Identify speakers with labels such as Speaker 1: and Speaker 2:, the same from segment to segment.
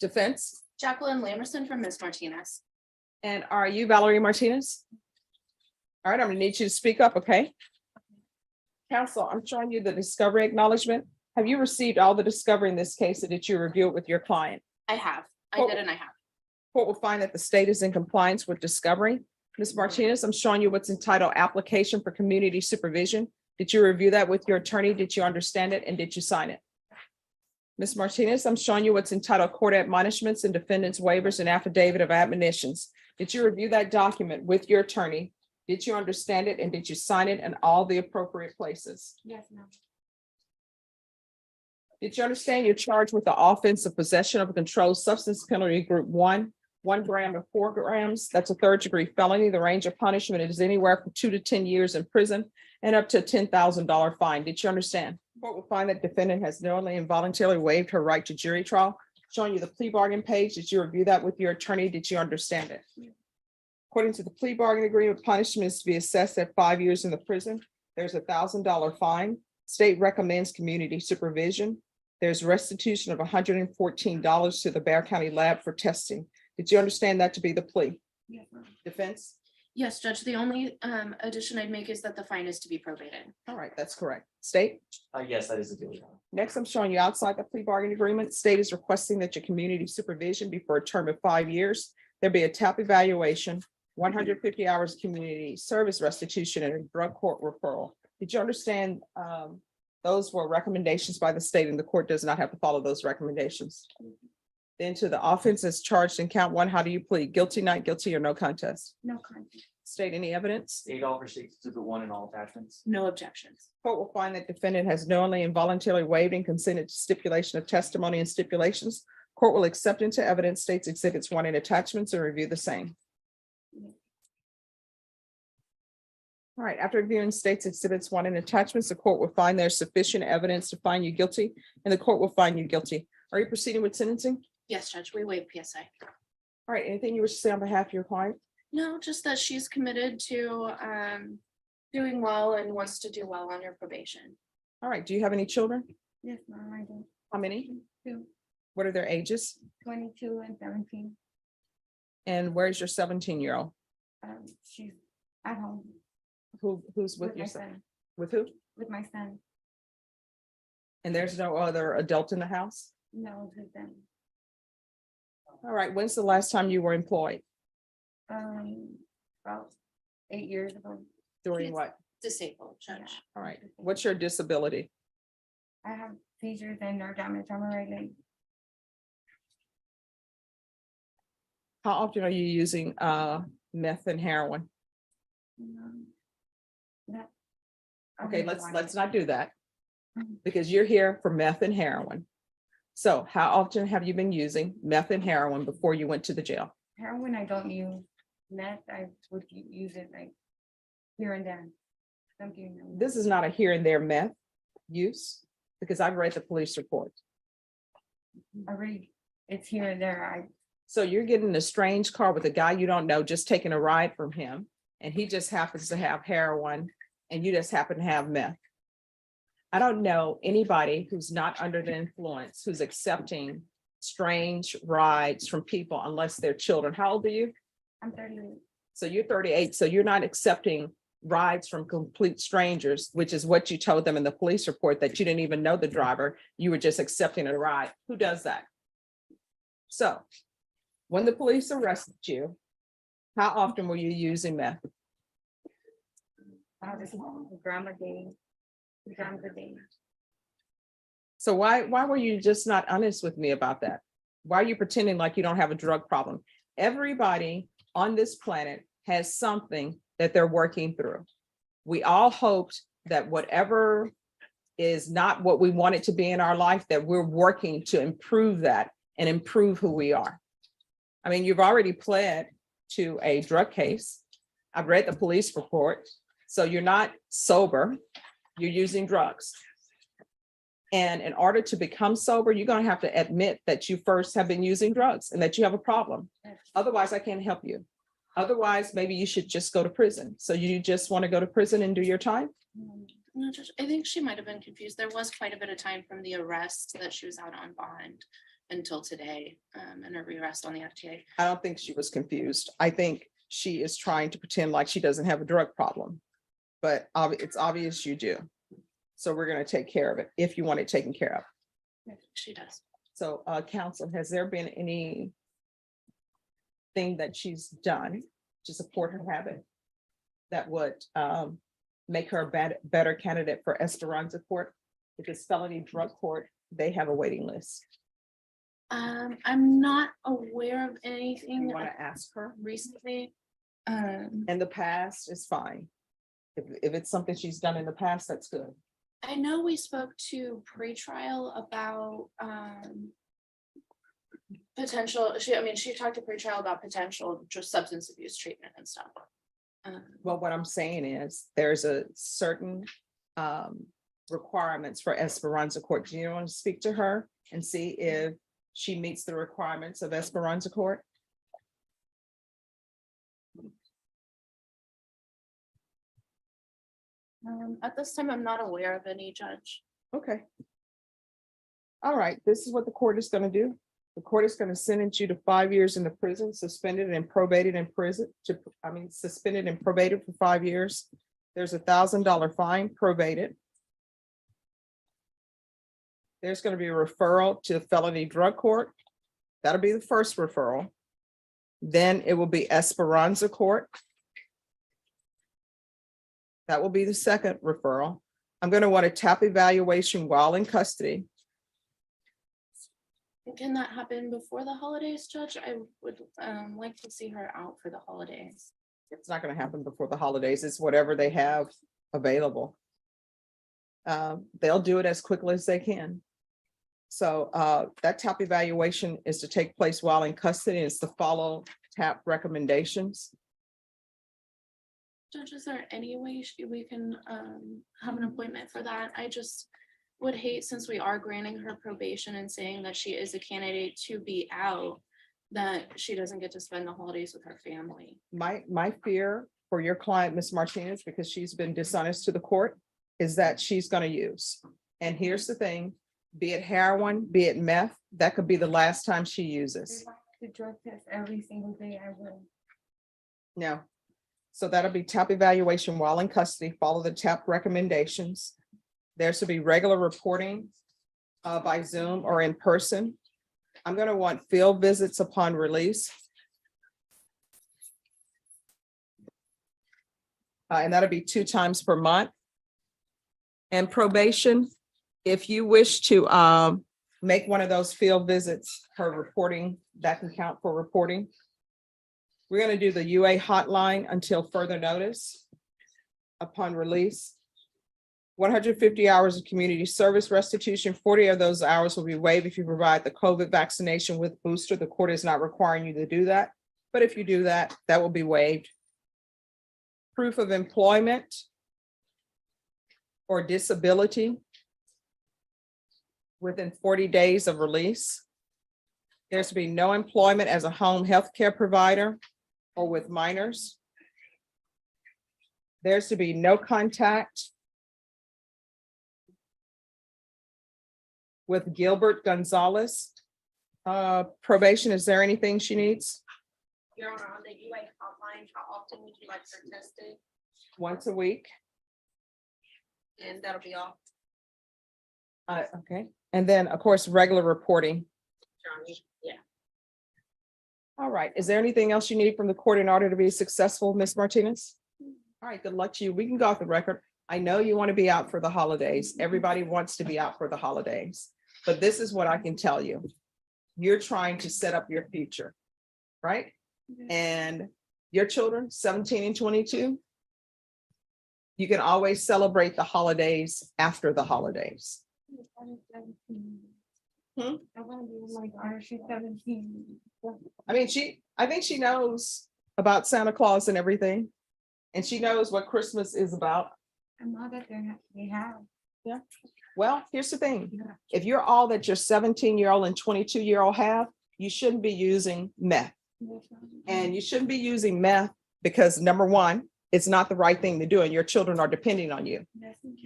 Speaker 1: Defense.
Speaker 2: Jacqueline Lamerson from Ms. Martinez.
Speaker 1: And are you Valerie Martinez? All right, I'm gonna need you to speak up, okay? Counsel, I'm showing you the discovery acknowledgement. Have you received all the discovery in this case, or did you review it with your client?
Speaker 2: I have. I
Speaker 1: Cool.
Speaker 2: did and I have.
Speaker 1: Court will find that the state is in compliance with discovery. Ms. Martinez, I'm showing you what's entitled application for community supervision. Did you review that with your attorney? Did you understand it and did you sign it? Ms. Martinez, I'm showing you what's entitled court admonishments and defendants waivers and affidavit of admonitions. Did you review that document with your attorney? Did you understand it and did you sign it in all the appropriate places?
Speaker 2: Yes, ma'am.
Speaker 1: Did you understand you're charged with the offense of possession of a controlled substance penalty group 1 gram to 4 grams? That's a third-degree felony. The range of punishment is anywhere from 2 to 10 years in prison and up to a $10,000 fine. Did you understand? Court will find that defendant has knowingly and voluntarily waived her right to jury trial. Showing you the plea bargain page. Did you review that with your attorney? Did you understand it? According to the plea bargain agreement, punishment is to be assessed at 5 years in the prison. There's a $1,000 fine. State recommends community supervision. There's restitution of $114 to the Bear County lab for testing. Did you understand that to be the plea?
Speaker 2: Yes, ma'am.
Speaker 1: Defense?
Speaker 2: Yes, Judge. The only addition I'd make is that the fine is to be probated.
Speaker 1: All right, that's correct. State?
Speaker 3: Yes, that is a deal.
Speaker 1: Next, I'm showing you outside the plea bargain agreement. State is requesting that your community supervision be for a term of 5 years. There'll be a TAP evaluation, 150 hours of community service restitution, and a drug court referral. Did you understand those were recommendations by the state and the court does not have to follow those recommendations? Then to the offense as charged in count 1, how do you plead? Guilty, not guilty, or no contest?
Speaker 2: No contest.
Speaker 1: State any evidence?
Speaker 3: State offers exhibit 1 and all attachments.
Speaker 2: No objections.
Speaker 1: Court will find that defendant has knowingly and voluntarily waived and consented to stipulation of testimony and stipulations. Court will accept into evidence states exhibits 1 and attachments and review the same. All right, after reviewing states exhibits 1 and attachments, the court will find there's sufficient evidence to find you guilty and the court will find you guilty. Are you proceeding with sentencing?
Speaker 2: Yes, Judge. We waive PSI.
Speaker 1: All right, anything you wish to say on behalf of your client?
Speaker 2: No, just that she's committed to doing well and wants to do well on her probation.
Speaker 1: All right, do you have any children?
Speaker 4: Yes, ma'am, I do.
Speaker 1: How many?
Speaker 4: 2,
Speaker 1: What are their ages?
Speaker 4: 22 and 17.
Speaker 1: And where's your 17-year-old?
Speaker 4: She's at home
Speaker 1: Who's with
Speaker 4: with
Speaker 1: your
Speaker 4: my
Speaker 1: son?
Speaker 4: son,
Speaker 1: With who?
Speaker 4: with my son.
Speaker 1: And there's no other adult in the house?
Speaker 4: No, with them.
Speaker 1: All right, when's the last time you were employed?
Speaker 4: About 8 years ago.
Speaker 1: Doing
Speaker 2: Yes.
Speaker 1: what?
Speaker 2: Disabled, Judge.
Speaker 4: Yeah.
Speaker 1: All right, what's your disability?
Speaker 4: I have seizures and nerve damage on my right leg.
Speaker 1: How often are you using meth and heroin?
Speaker 4: That.
Speaker 1: Okay, let's not do that. Because you're here for meth and heroin. So how often have you been using meth and heroin before you went to the jail?
Speaker 4: Heroin, I don't use. Meth, I would use it like here and there. Something.
Speaker 1: This is not a here and there meth use, because I've read the police report.
Speaker 4: I really, it's here and there.
Speaker 1: So you're getting in a strange car with a guy you don't know, just taking a ride from him, and he just happens to have heroin, and you just happen to have meth. I don't know anybody who's not under the influence, who's accepting strange rides from people unless they're children. How old are you?
Speaker 4: I'm 38.
Speaker 1: So you're 38, so you're not accepting rides from complete strangers, which is what you told them in the police report, that you didn't even know the driver. You were just accepting a ride. Who does that? So when the police arrested you, how often were you using meth?
Speaker 4: A gram a day. 2 grams a day.
Speaker 1: So why were you just not honest with me about that? Why are you pretending like you don't have a drug problem? Everybody on this planet has something that they're working through. We all hoped that whatever is not what we want it to be in our life, that we're working to improve that and improve who we are. I mean, you've already pled to a drug case. I've read the police report. So you're not sober, you're using drugs. And in order to become sober, you're going to have to admit that you first have been using drugs and that you have a problem. Otherwise, I can't help you. Otherwise, maybe you should just go to prison. So you just want to go to prison and do your time?
Speaker 2: No, Judge, I think she might have been confused. There was quite a bit of time from the arrest that she was out on bond. until today, and a rearrest on the FTA.
Speaker 1: I don't think she was confused. I think she is trying to pretend like she doesn't have a drug problem. But it's obvious you do. So we're gonna take care of it if you want it taken care of.
Speaker 2: She does.
Speaker 1: So, counsel, has there been any thing that she's done to support her habit that would make her a better candidate for Esperanza Court? Because felony drug court, they have a waiting list.
Speaker 2: I'm not aware of
Speaker 1: You
Speaker 2: anything
Speaker 1: want to ask her?
Speaker 2: recently.
Speaker 1: In the past is fine. If it's something she's done in the past, that's good.
Speaker 2: I know we spoke to pretrial about potential, she talked to pretrial about potential just substance abuse treatment and stuff.
Speaker 1: Well, what I'm saying is there's a certain requirements for Esperanza Court. Do you want to speak to her and see if she meets the requirements of Esperanza Court?
Speaker 2: At this time, I'm not aware of any, Judge.
Speaker 1: Okay. All right, this is what the court is going to do. The court is going to sentence you to 5 years in the prison, suspended and probated in prison suspended and probated for 5 years. There's $1,000 fine, probated. There's going to be a referral to felony drug court. That'll be the first referral. Then it will be Esperanza Court. That will be the second referral. I'm going to want a TAP evaluation while in custody.
Speaker 2: Can that happen before the holidays, Judge? I would like to see her out for the holidays.
Speaker 1: It's not going to happen before the holidays. It's whatever they have available. They'll do it as quickly as they can. So that TAP evaluation is to take place while in custody. It's to follow TAP recommendations.
Speaker 2: Judge, is there any way we can have an appointment for that? I just would hate, since we are granting her probation and saying that she is a candidate to be out, that she doesn't get to spend the holidays with her family.
Speaker 1: My fear for your client, Ms. Martinez, because she's been dishonest to the court, is that she's going to use. And here's the thing, be it heroin, be it meth, that could be the last time she uses.
Speaker 4: The drug test every single day I will.
Speaker 1: No. So that'll be TAP evaluation while in custody, follow the TAP recommendations. There should be regular reporting by Zoom or in person. I'm going to want field visits upon release. And that'll be 2 times per month. And probation, if you wish to make one of those field visits, her reporting, that can count for reporting. We're going to do the UA hotline until further notice upon release. 150 hours of community service restitution, 40 of those hours will be waived if you provide the COVID vaccination with booster. The court is not requiring you to do that, but if you do that, that will be waived. Proof of employment or disability within 40 days of release. There's to be no employment as a home health care provider or with minors. There's to be no contact with Gilbert Gonzalez. Probation, is there anything she needs?
Speaker 2: Your Honor, on the UA hotline, how often would you like her tested?
Speaker 1: Once a week.
Speaker 2: And that'll be all.
Speaker 1: Okay, and then, of course, regular reporting.
Speaker 2: Yeah.
Speaker 1: All right, is there anything else you need from the court in order to be successful, Ms. Martinez? All right, good luck to you. We can go off the record. I know you want to be out for the holidays. Everybody wants to be out for the holidays. But this is what I can tell you. You're trying to set up your future, right? And your children, 17 and 22, you can always celebrate the holidays after the holidays. Hmm?
Speaker 4: I want to be with my daughter. She's 17.
Speaker 1: I mean, I think she knows about Santa Claus and everything. And she knows what Christmas is about.
Speaker 4: I'm all that they have.
Speaker 1: Yeah. Well, here's the thing. If you're all that your 17-year-old and 22-year-old have, you shouldn't be using meth. And you shouldn't be using meth because, number one, it's not the right thing to do and your children are depending on you.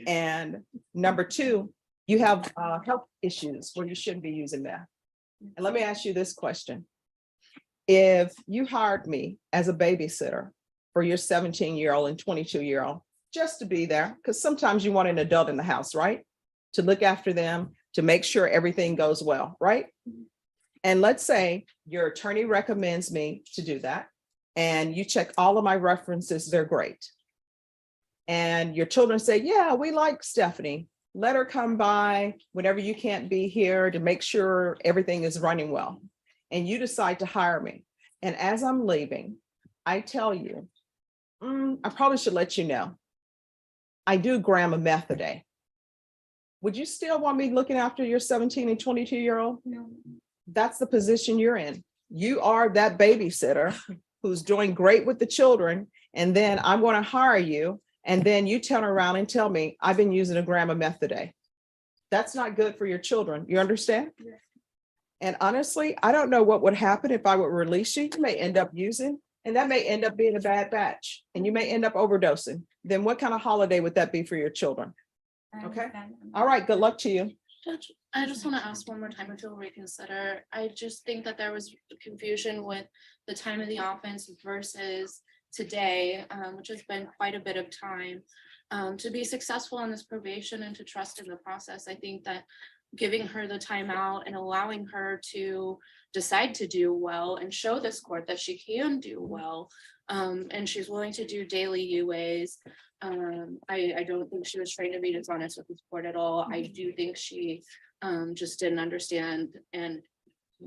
Speaker 1: And number two, you have health issues where you shouldn't be using meth. And let me ask you this question. If you hired me as a babysitter for your 17-year-old and 22-year-old, just to be there, because sometimes you want an adult in the house, right? To look after them, to make sure everything goes well, right? And let's say your attorney recommends me to do that, and you check all of my references, they're great. And your children say, yeah, we like Stephanie. Let her come by whenever you can't be here to make sure everything is running well. And you decide to hire me. And as I'm leaving, I tell you, I probably should let you know, I do a gram of meth a day. Would you still want me looking after your 17 and 22-year-old?
Speaker 4: No.
Speaker 1: That's the position you're in. You are that babysitter who's doing great with the children. And then I'm going to hire you. And then you turn around and tell me, I've been using a gram of meth a day. That's not good for your children. You understand?
Speaker 4: Yes.
Speaker 1: And honestly, I don't know what would happen if I would release you. You may end up using, and that may end up being a bad batch, and you may end up overdosing. Then what kind of holiday would that be for your children?
Speaker 4: I
Speaker 1: Okay.
Speaker 4: understand.
Speaker 1: All right, good luck to you.
Speaker 2: Judge, I just want to ask one more time if you'll reconsider. I just think that there was confusion with the time of the offense versus today, which has been quite a bit of time. To be successful in this probation and to trust in the process, I think that giving her the time out and allowing her to decide to do well and show this court that she can do well, and she's willing to do daily UAs. I don't think she was trying to be dishonest with this court at all. I do think she just didn't understand and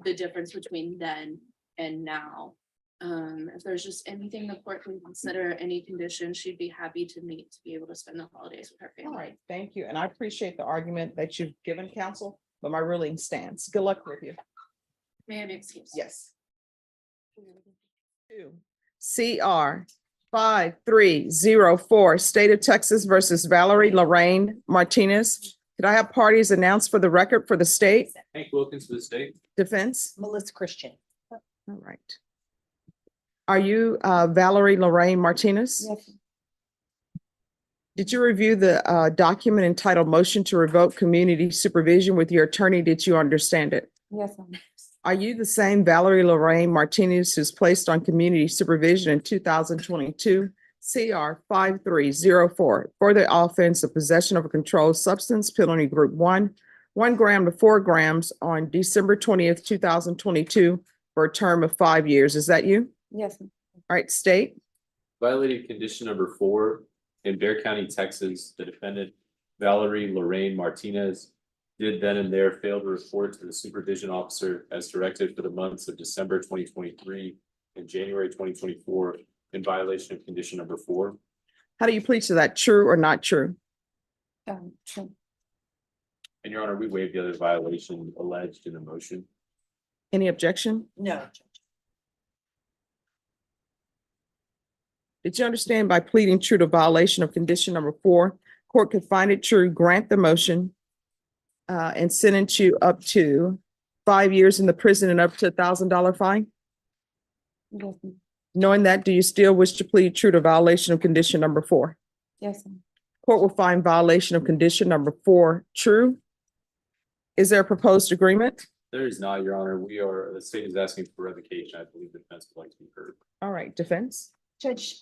Speaker 2: the difference between then and now. If there's just anything the court can consider, any condition, she'd be happy to meet to be able to spend the holidays with her
Speaker 1: All
Speaker 2: family.
Speaker 1: right, thank you. And I appreciate the argument that you've given, counsel, but my ruling stands. Good luck with you.
Speaker 2: May I be excused?
Speaker 1: Yes. CR 5304, State of Texas versus Valerie Lorraine Martinez. Could I have parties announced for the record for the state
Speaker 5: Hank Wilkins for the state.
Speaker 1: defense?
Speaker 6: Melissa Christian.
Speaker 1: All right. Are you Valerie Lorraine Martinez?
Speaker 6: Yes.
Speaker 1: Did you review the document entitled Motion to Revoke Community Supervision with your attorney? Did you understand it?
Speaker 4: Yes, ma'am.
Speaker 1: Are you the same Valerie Lorraine Martinez who's placed on community supervision in 2022? CR 5304 for the offense of possession of a controlled substance, penalty group 1 gram to 4 grams on December 20th, 2022 for a term of 5 years. Is that you?
Speaker 4: Yes, ma'am.
Speaker 1: All right, state.
Speaker 5: Violated condition number 4 in Bear County, Texas. The defendant Valerie Lorraine Martinez did then and there fail to report to the supervision officer as directed for the months of December 2023 and January 2024 in violation of condition number 4.
Speaker 1: How do you plead to that? True or not true?
Speaker 4: True.
Speaker 5: And Your Honor, we waived the other violation alleged in the motion.
Speaker 1: Any objection?
Speaker 6: No.
Speaker 1: Did you understand by pleading true to violation of condition number 4, court could find it true, grant the motion, and sentence you up to 5 years in the prison and up to $1,000 fine?
Speaker 4: Yes, ma'am.
Speaker 1: Knowing that, do you still wish to plead true to violation of condition number 4?
Speaker 4: Yes, ma'am.
Speaker 1: Court will find violation of condition number 4 true. Is there a proposed agreement?
Speaker 5: There is not, Your Honor. The state is asking for revocation. I believe the defense would like to be heard.
Speaker 1: All right, defense.
Speaker 6: Judge,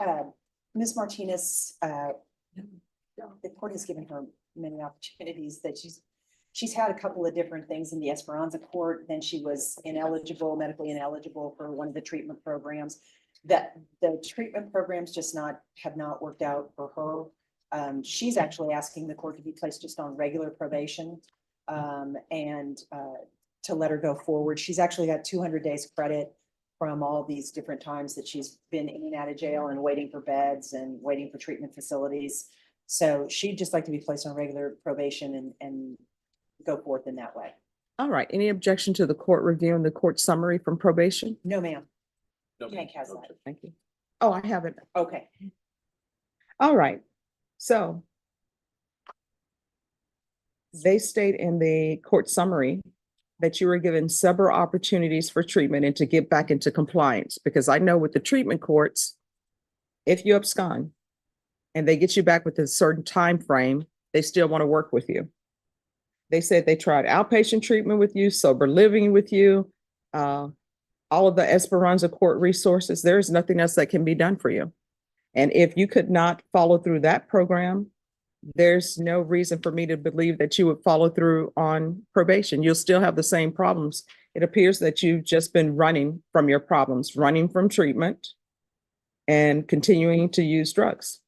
Speaker 6: Ms. Martinez, the court has given her many opportunities that she's had a couple of different things in the Esperanza court. Then she was medically ineligible for one of the treatment programs. That the treatment programs have not worked out for her. She's actually asking the court to be placed just on regular probation and to let her go forward. She's actually got 200 days credit from all these different times that she's been in and out of jail and waiting for beds and waiting for treatment facilities. So she'd just like to be placed on regular probation and go forth in that way.
Speaker 1: All right, any objection to the court reviewing the court summary from probation?
Speaker 6: No, ma'am.
Speaker 5: No,
Speaker 6: Hank has that.
Speaker 1: Thank you. Oh, I have it.
Speaker 6: Okay.
Speaker 1: All right, so they state in the court summary that you were given several opportunities for treatment and to get back into compliance, because I know with the treatment courts, if you abscond and they get you back with a certain time frame, they still want to work with you. They said they tried outpatient treatment with you, sober living with you, all of the Esperanza Court resources. There is nothing else that can be done for you. And if you could not follow through that program, there's no reason for me to believe that you would follow through on probation. You'll still have the same problems. It appears that you've just been running from your problems, running from treatment and continuing to use drugs.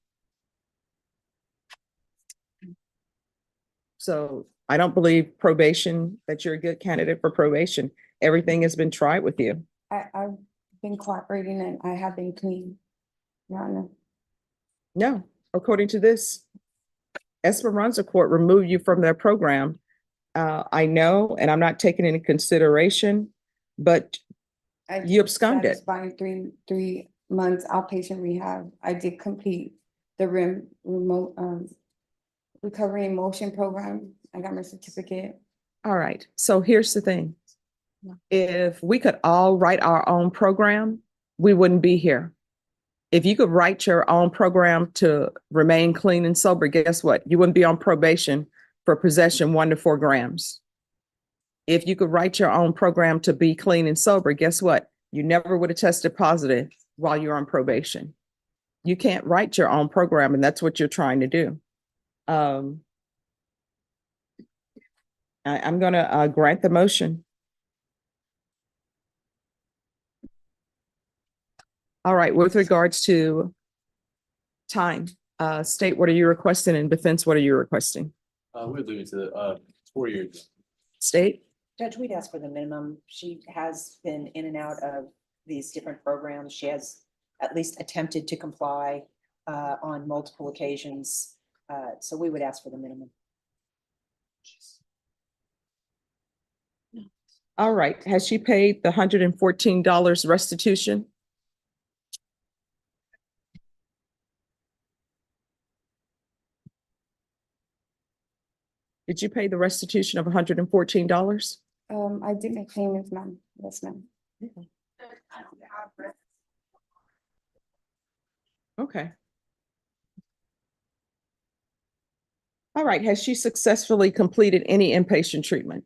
Speaker 1: So I don't believe probation, that you're a good candidate for probation. Everything has been tried with you.
Speaker 4: I've been cooperating and I have been clean. Your Honor.
Speaker 1: No, according to this, Esperanza Court removed you from their program. I know, and I'm not taking into consideration, but
Speaker 4: I
Speaker 1: you absconded.
Speaker 4: satisfied 3 months outpatient rehab. I did complete the remote recovery and motion program. I got my certificate.
Speaker 1: All right, so here's the thing. If we could all write our own program, we wouldn't be here. If you could write your own program to remain clean and sober, guess what? You wouldn't be on probation for possession 1 to 4 grams. If you could write your own program to be clean and sober, guess what? You never would have tested positive while you're on probation. You can't write your own program, and that's what you're trying to do. I'm gonna grant the motion. All right, with regards to time, state, what are you requesting, and defense, what are you requesting?
Speaker 5: We're leaving to the 4 years.
Speaker 1: State?
Speaker 6: Judge, we'd ask for the minimum. She has been in and out of these different programs. She has at least attempted to comply on multiple occasions. So we would ask for the minimum.
Speaker 1: All right, has she paid the $114 restitution? Did you pay the restitution of $114?
Speaker 4: I did make payments, ma'am. Yes, ma'am.
Speaker 1: Okay. All right, has she successfully completed any inpatient treatment?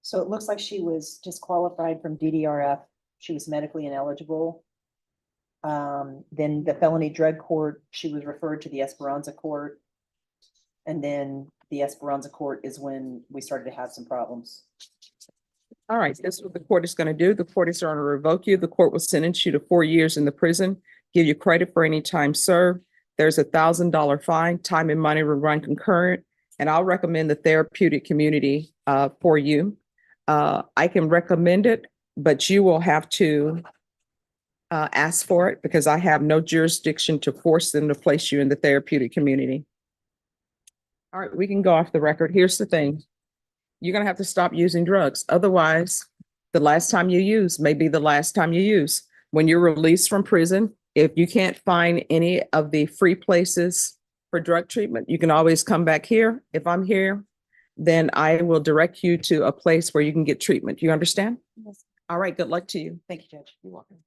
Speaker 6: So it looks like she was disqualified from DDRF. She was medically ineligible. Then the felony drug court, she was referred to the Esperanza court. And then the Esperanza court is when we started to have some problems.
Speaker 1: All right, this is what the court is going to do. The court is going to revoke you. The court will sentence you to 4 years in the prison, give you credit for any time served. There's $1,000 fine. Time and money will run concurrent. And I'll recommend the therapeutic community for you. I can recommend it, but you will have to ask for it because I have no jurisdiction to force them to place you in the therapeutic community. All right, we can go off the record. Here's the thing. You're going to have to stop using drugs. Otherwise, the last time you use may be the last time you use. When you're released from prison, if you can't find any of the free places for drug treatment, you can always come back here. If I'm here, then I will direct you to a place where you can get treatment. You understand?
Speaker 6: Yes.
Speaker 1: All right, good luck to you.
Speaker 6: Thank you, Judge.
Speaker 1: You're welcome.